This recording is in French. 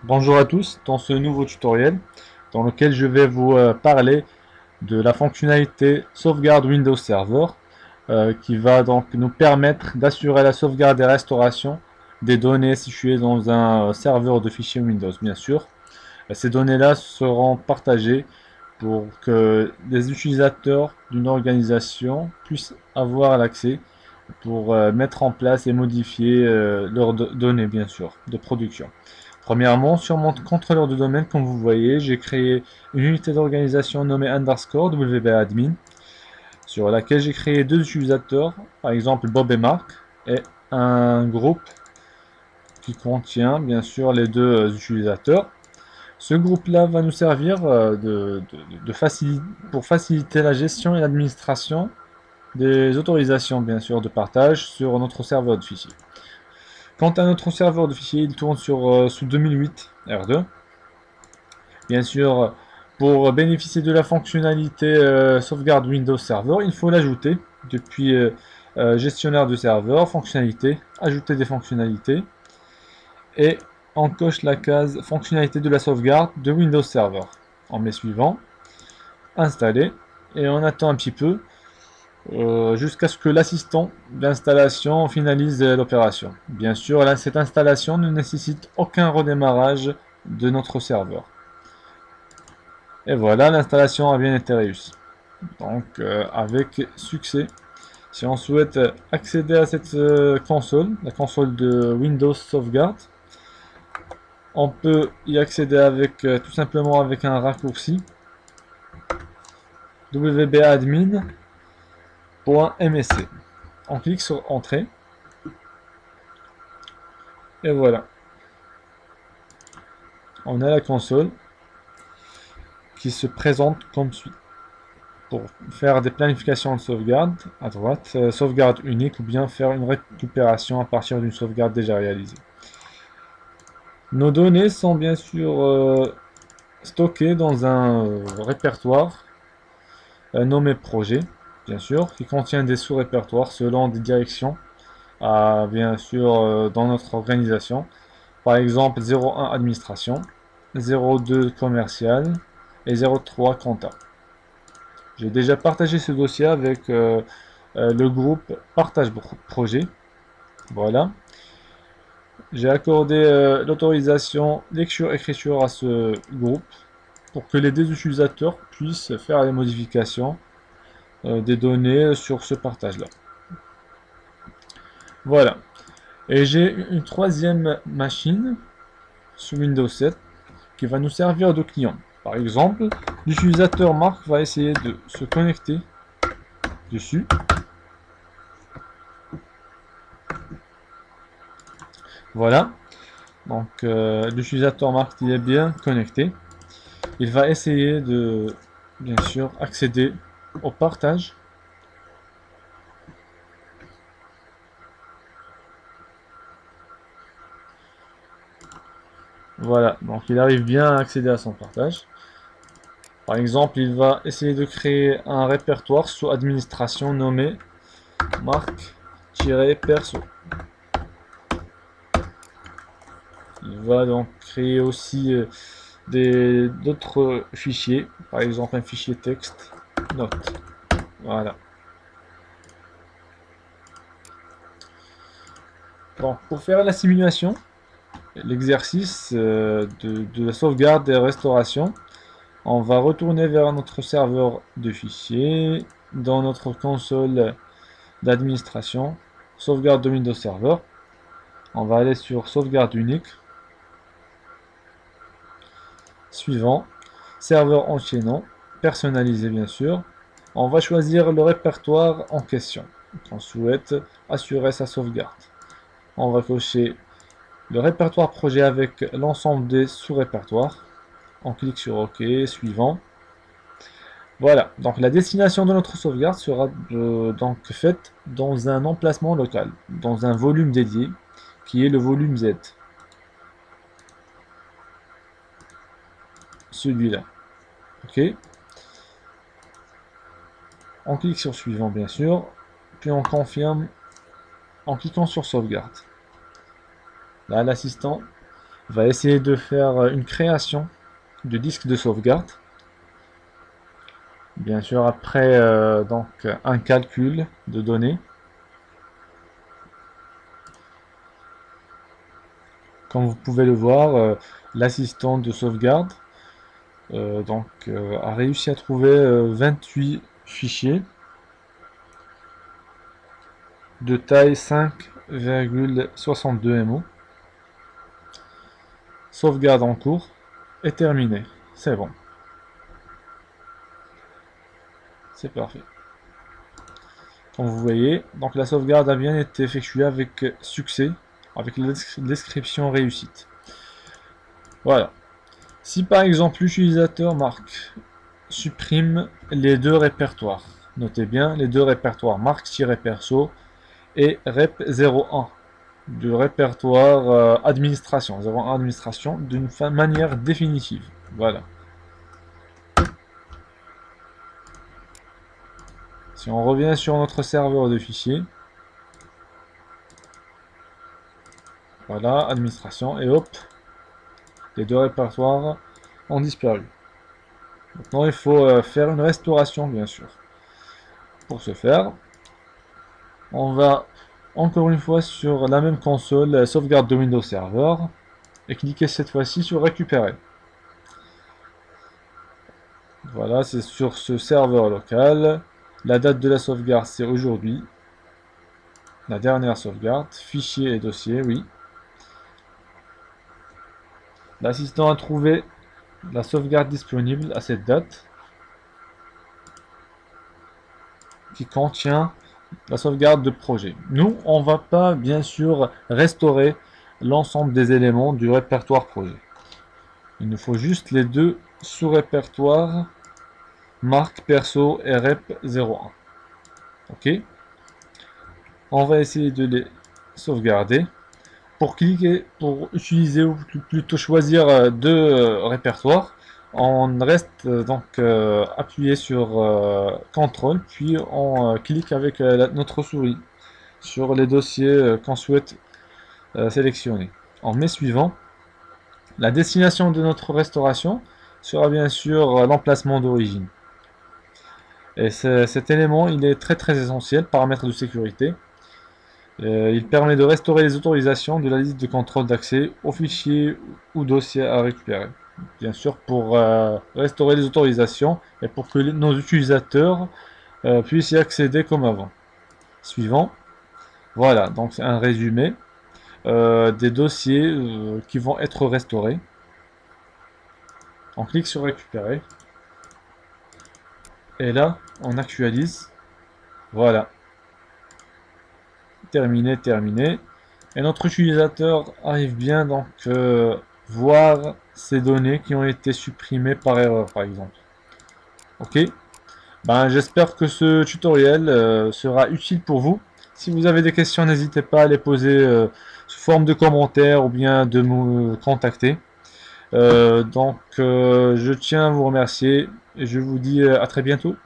Bonjour à tous, dans ce nouveau tutoriel dans lequel je vais vous parler de la fonctionnalité sauvegarde Windows Server qui va donc nous permettre d'assurer la sauvegarde et restauration des données situées dans un serveur de fichiers Windows bien sûr. Ces données-là seront partagées pour que les utilisateurs d'une organisation puissent avoir l'accès pour mettre en place et modifier leurs données bien sûr de production. Premièrement, sur mon contrôleur de domaine, comme vous voyez, j'ai créé une unité d'organisation nommée underscore wp-admin sur laquelle j'ai créé deux utilisateurs, par exemple Bob et Marc, et un groupe qui contient bien sûr les deux utilisateurs. Ce groupe-là va nous servir pour faciliter la gestion et l'administration des autorisations bien sûr de partage sur notre serveur de fichiers. Quant à notre serveur de fichiers, il tourne sous 2008 R2. Bien sûr, pour bénéficier de la fonctionnalité sauvegarde Windows Server, il faut l'ajouter depuis gestionnaire de serveur, fonctionnalité, ajouter des fonctionnalités, et on coche la case fonctionnalité de la sauvegarde de Windows Server. On met suivant, installer, et on attend un petit peu jusqu'à ce que l'assistant d'installation finalise l'opération. Bien sûr, là, cette installation ne nécessite aucun redémarrage de notre serveur. Et voilà, l'installation a bien été réussie. Donc, avec succès. Si on souhaite accéder à cette console, la console de Windows Sauvegarde, on peut y accéder avec tout simplement avec un raccourci wp-admin.msc. On clique sur Entrée. Et voilà. On a la console qui se présente comme suit. Pour faire des planifications de sauvegarde, à droite, sauvegarde unique ou bien faire une récupération à partir d'une sauvegarde déjà réalisée. Nos données sont bien sûr stockées dans un répertoire nommé projet, bien sûr, qui contient des sous-répertoires selon des directions, bien sûr, dans notre organisation. Par exemple, 01 administration, 02 commercial et 03 compta. J'ai déjà partagé ce dossier avec le groupe Partage Projet. Voilà. J'ai accordé l'autorisation lecture-écriture à ce groupe pour que les deux utilisateurs puissent faire les modifications des données sur ce partage-là. Voilà. Et j'ai une troisième machine sous Windows 7 qui va nous servir de client. Par exemple, l'utilisateur Marc va essayer de se connecter dessus. Voilà. Donc l'utilisateur Marc il est bien connecté. Il va essayer de bien sûr accéder au partage. Voilà, donc il arrive bien à accéder à son partage. Par exemple, il va essayer de créer un répertoire sous administration nommé marque-perso. Il va donc créer aussi d'autres fichiers, par exemple un fichier texte, note. Voilà. Donc pour faire la simulation, l'exercice de la sauvegarde et restauration, on va retourner vers notre serveur de fichiers, dans notre console d'administration, sauvegarde de Windows Server. On va aller sur sauvegarde unique, suivant, serveur enchaînant, personnalisé bien sûr. On va choisir le répertoire en question. On souhaite assurer sa sauvegarde. On va cocher le répertoire projet avec l'ensemble des sous-répertoires. On clique sur OK, suivant. Voilà, donc la destination de notre sauvegarde sera donc faite dans un emplacement local, dans un volume dédié, qui est le volume Z. Celui-là. OK. On clique sur suivant bien sûr, puis on confirme en cliquant sur sauvegarde. Là, l'assistant va essayer de faire une création de disque de sauvegarde. Bien sûr, après donc un calcul de données. Comme vous pouvez le voir, l'assistant de sauvegarde a réussi à trouver 28 fichiers de taille 5,62 MO. Sauvegarde en cours et terminée. C'est bon. C'est parfait. Comme vous voyez, donc la sauvegarde a bien été effectuée avec succès, avec la description réussite. Voilà. Si par exemple l'utilisateur marque supprime les deux répertoires, notez bien les deux répertoires marque-perso et rep01 du répertoire administration, 01 administration d'une manière définitive. Voilà. Si on revient sur notre serveur de fichiers, voilà, administration, et hop, les deux répertoires ont disparu. Maintenant, il faut faire une restauration, bien sûr. Pour ce faire, on va encore une fois sur la même console, sauvegarde de Windows Server, et cliquer cette fois-ci sur récupérer. Voilà, c'est sur ce serveur local. La date de la sauvegarde, c'est aujourd'hui. La dernière sauvegarde, fichier et dossier, oui. L'assistant a trouvé la sauvegarde disponible à cette date, qui contient la sauvegarde de projet. Nous, on va pas, bien sûr, restaurer l'ensemble des éléments du répertoire projet. Il nous faut juste les deux sous-répertoires marque perso et rep01. Ok. On va essayer de les sauvegarder. Pour cliquer, pour utiliser ou plutôt choisir deux répertoires, on reste appuyé sur CTRL, puis on clique avec notre souris sur les dossiers qu'on souhaite sélectionner. En mai suivant, la destination de notre restauration sera bien sûr l'emplacement d'origine. Et cet élément, il est très essentiel, paramètre de sécurité. Il permet de restaurer les autorisations de la liste de contrôle d'accès aux fichiers ou dossiers à récupérer. Bien sûr, pour restaurer les autorisations et pour que nos utilisateurs puissent y accéder comme avant. Suivant. Voilà, donc c'est un résumé des dossiers qui vont être restaurés. On clique sur récupérer. Et là, on actualise. Voilà. Terminé. Et notre utilisateur arrive bien donc voir ces données qui ont été supprimées par erreur, par exemple. Ok. Ben, j'espère que ce tutoriel sera utile pour vous. Si vous avez des questions, n'hésitez pas à les poser sous forme de commentaires ou bien de me contacter. Je tiens à vous remercier et je vous dis à très bientôt.